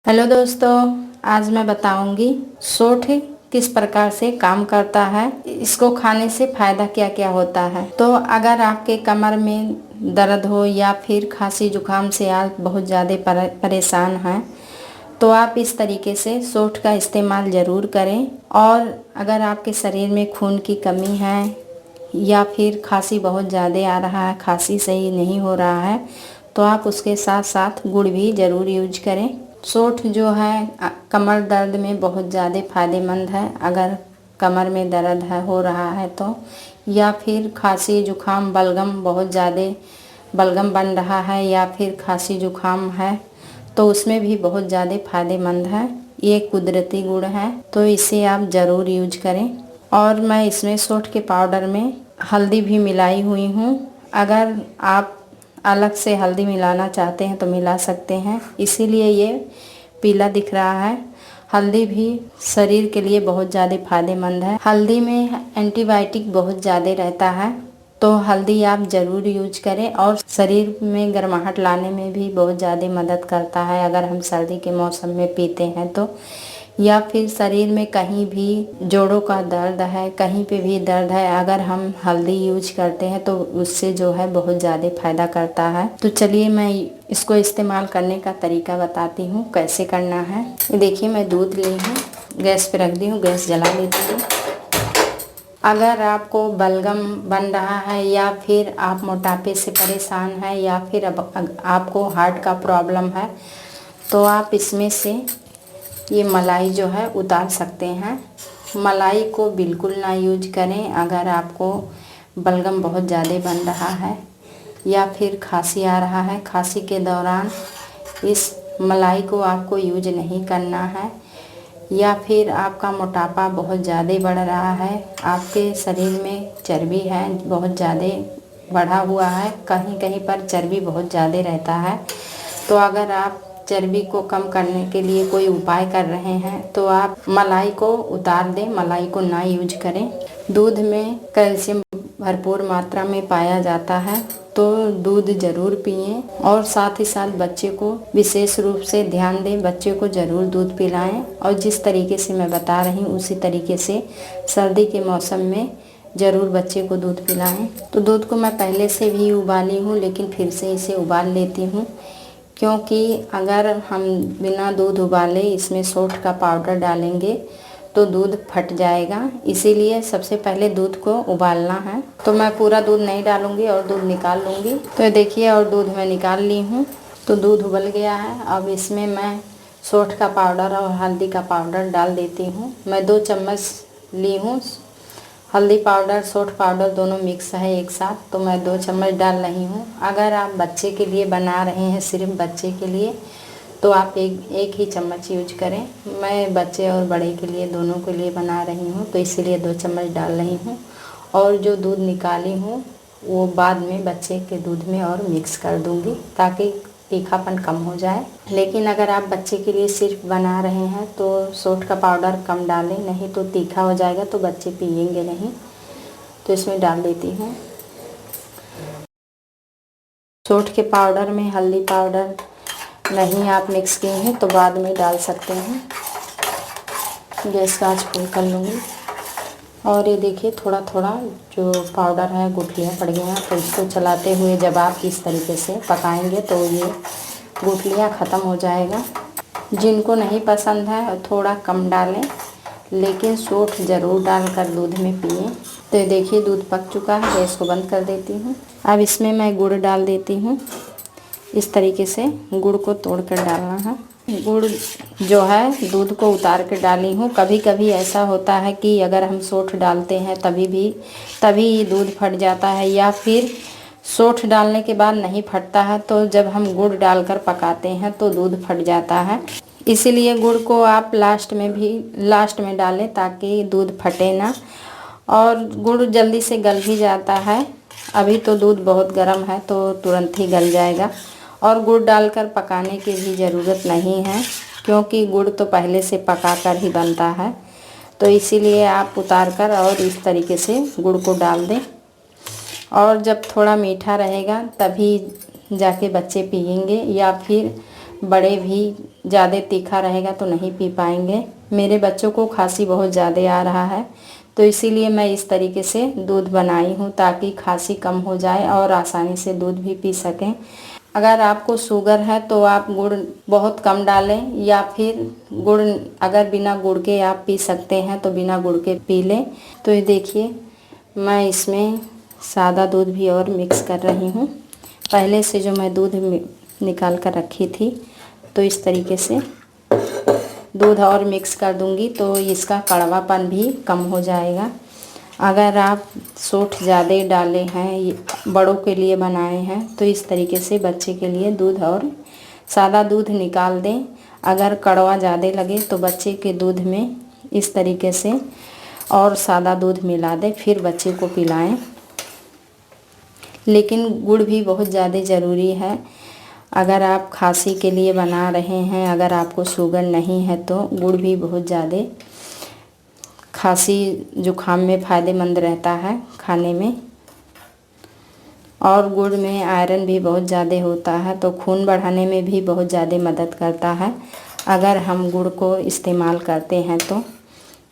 Hello दोस्तों, आज मैं बताऊंगी सोठ किस प्रकार से काम करता है। इसको खाने से फायदा क्या क्या होता है। तो अगर आपके कमर में दर्द हो या फिर खांसी जुकाम से आप बहुत ज़्यादा परेशान हैं तो आप इस तरीके से सोठ का इस्तेमाल ज़रूर करें। और अगर आपके शरीर में खून की कमी है या फिर खांसी बहुत ज़्यादा आ रहा है, खांसी सही नहीं हो रहा है, तो आप उसके साथ साथ गुड़ भी ज़रूर यूज करें। सोठ जो है कमर दर्द में बहुत ज़्यादा फायदेमंद है। अगर कमर में दर्द हो रहा है तो, या फिर खांसी जुकाम बलगम बहुत ज़्यादा बलगम बन रहा है या फिर खांसी जुकाम है तो उसमें भी बहुत ज़्यादा फायदेमंद है। ये कुदरती गुड़ है तो इसे आप ज़रूर यूज करें। और मैं इसमें सोठ के पाउडर में हल्दी भी मिलाई हुई हूँ। अगर आप अलग से हल्दी मिलाना चाहते हैं तो मिला सकते हैं, इसीलिए ये पीला दिख रहा है। हल्दी भी शरीर के लिए बहुत ज़्यादा फायदेमंद है। हल्दी में एंटीबायोटिक बहुत ज़्यादा रहता है तो हल्दी आप ज़रूर यूज करें। और शरीर में गर्माहट लाने में भी बहुत ज़्यादा मदद करता है अगर हम सर्दी के मौसम में पीते हैं तो। या फिर शरीर में कहीं भी जोड़ों का दर्द है, कहीं पे भी दर्द है, अगर हम हल्दी यूज करते हैं तो उससे जो है बहुत ज़्यादा फायदा करता है। तो चलिए मैं इसको इस्तेमाल करने का तरीका बताती हूँ कैसे करना है। ये देखिए, मैं दूध ली हूँ, गैस पे रख दी हूँ, गैस जला लेती हूँ। अगर आपको बलगम बन रहा है या फिर आप मोटापे से परेशान है या फिर अब आपको हार्ट का प्रॉब्लम है तो आप इसमें से ये मलाई जो है उतार सकते हैं। मलाई को बिल्कुल ना यूज करें अगर आपको बलगम बहुत ज़्यादा बन रहा है या फिर खांसी आ रहा है। खांसी के दौरान इस मलाई को आपको यूज नहीं करना है। या फिर आपका मोटापा बहुत ज़्यादा बढ़ रहा है, आपके शरीर में चर्बी है बहुत ज़्यादा बढ़ा हुआ है, कहीं कहीं पर चर्बी बहुत ज़्यादा रहता है, तो अगर आप चर्बी को कम करने के लिए कोई उपाय कर रहे हैं तो आप मलाई को उतार दें, मलाई को ना यूज करें। दूध में कैल्शियम भरपूर मात्रा में पाया जाता है तो दूध ज़रूर पिएं। और साथ ही साथ बच्चे को विशेष रूप से ध्यान दें, बच्चे को ज़रूर दूध पिलाएं। और जिस तरीके से मैं बता रही हूँ उसी तरीके से सर्दी के मौसम में ज़रूर बच्चे को दूध पिलाएं। तो दूध को मैं पहले से भी उबाली हूँ लेकिन फिर से इसे उबाल लेती हूँ, क्योंकि अगर हम बिना दूध उबाले इसमें सोठ का पाउडर डालेंगे तो दूध फट जाएगा। इसीलिए सबसे पहले दूध को उबालना है। तो मैं पूरा दूध नहीं डालूंगी और दूध निकाल लूँगी। तो ये देखिए, और दूध मैं निकाल ली हूँ। तो दूध उबल गया है। अब इसमें मैं सोठ का पाउडर और हल्दी का पाउडर डाल देती हूँ। मैं 2 चम्मच ली हूँ। हल्दी पाउडर सोठ पाउडर दोनों मिक्स है एक साथ, तो मैं 2 चम्मच डाल रही हूँ। अगर आप बच्चे के लिए बना रहे हैं, सिर्फ बच्चे के लिए, तो आप एक ही चम्मच यूज करें। मैं बच्चे और बड़े के लिए दोनों के लिए बना रही हूँ तो इसीलिए 2 चम्मच डाल रही हूँ। और जो दूध निकाली हूँ वो बाद में बच्चे के दूध में और मिक्स कर दूँगी ताकि तीखापन कम हो जाए। लेकिन अगर आप बच्चे के लिए सिर्फ बना रहे हैं तो सोठ का पाउडर कम डालें, नहीं तो तीखा हो जाएगा तो बच्चे पिएंगे नहीं। तो इसमें डाल देती हूँ। सोठ के पाउडर में हल्दी पाउडर नहीं आप मिक्स किए हैं तो बाद में डाल सकते हैं। गैस का आंच फुल कर लूँगी। और ये देखिए, थोड़ा थोड़ा जो पाउडर है गुठलियाँ पड़ गई हैं, तो इसको चलाते हुए जब आप इस तरीके से पकाएंगे तो ये गुठलियाँ ख़त्म हो जाएगा। जिनको नहीं पसंद है थोड़ा कम डालें, लेकिन सोठ ज़रूर डालकर दूध में पिएं। तो ये देखिए, दूध पक चुका है, गैस को बंद कर देती हूँ। अब इसमें मैं गुड़ डाल देती हूँ। इस तरीके से गुड़ को तोड़ कर डालना है। गुड़ जो है दूध को उतार के डाली हूँ। कभी कभी ऐसा होता है कि अगर हम सोठ डालते हैं तभी दूध फट जाता है, या फिर सोठ डालने के बाद नहीं फटता है, तो जब हम गुड़ डालकर पकाते हैं तो दूध फट जाता है। इसीलिए गुड़ को आप लास्ट में डालें ताकि दूध फटे ना। और गुड़ जल्दी से गल भी जाता है। अभी तो दूध बहुत गर्म है तो तुरंत ही गल जाएगा। और गुड़ डालकर पकाने की भी ज़रूरत नहीं है, क्योंकि गुड़ तो पहले से पका कर ही बनता है। तो इसीलिए आप उतार कर और इस तरीके से गुड़ को डाल दें। और जब थोड़ा मीठा रहेगा तभी जाके बच्चे पिएंगे, या फिर बड़े भी ज़्यादा तीखा रहेगा तो नहीं पी पाएंगे। मेरे बच्चों को खांसी बहुत ज़्यादा आ रहा है, तो इसीलिए मैं इस तरीके से दूध बनाई हूँ ताकि खांसी कम हो जाए और आसानी से दूध भी पी सकें। अगर आपको शुगर है तो आप गुड़ बहुत कम डालें, या फिर गुड़ अगर बिना गुड़ के आप पी सकते हैं तो बिना गुड़ के पी लें। तो ये देखिए मैं इसमें सादा दूध भी और मिक्स कर रही हूँ। पहले से जो मैं दूध निकाल कर रखी थी, तो इस तरीके से दूध और मिक्स कर दूंगी तो इसका कड़वापन भी कम हो जाएगा। अगर आप सोठ ज़्यादा डाले हैं, बड़ों के लिए बनाए हैं, तो इस तरीके से बच्चे के लिए दूध और सादा दूध निकाल दें। अगर कड़वा ज़्यादा लगे तो बच्चे के दूध में इस तरीके से और सादा दूध मिला दें, फिर बच्चे को पिलाएं। लेकिन गुड़ भी बहुत ज़्यादा ज़रूरी है। अगर आप खांसी के लिए बना रहे हैं, अगर आपको शुगर नहीं है तो गुड़ भी बहुत ज़्यादा खांसी जुकाम में फ़ायदेमंद रहता है खाने में। और गुड़ में आयरन भी बहुत ज़्यादा होता है, तो खून बढ़ाने में भी बहुत ज़्यादा मदद करता है अगर हम गुड़ को इस्तेमाल करते हैं तो।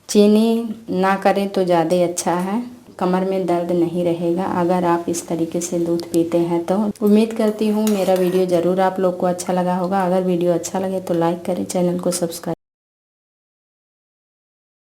चीनी ना करें तो ज़्यादा अच्छा है, कमर में दर्द नहीं रहेगा अगर आप इस तरीके से दूध पीते हैं तो। उम्मीद करती हूँ मेरा वीडियो ज़रूर आप लोग को अच्छा लगा होगा। अगर वीडियो अच्छा लगे तो लाइक करें, चैनल को सब्सक्राइब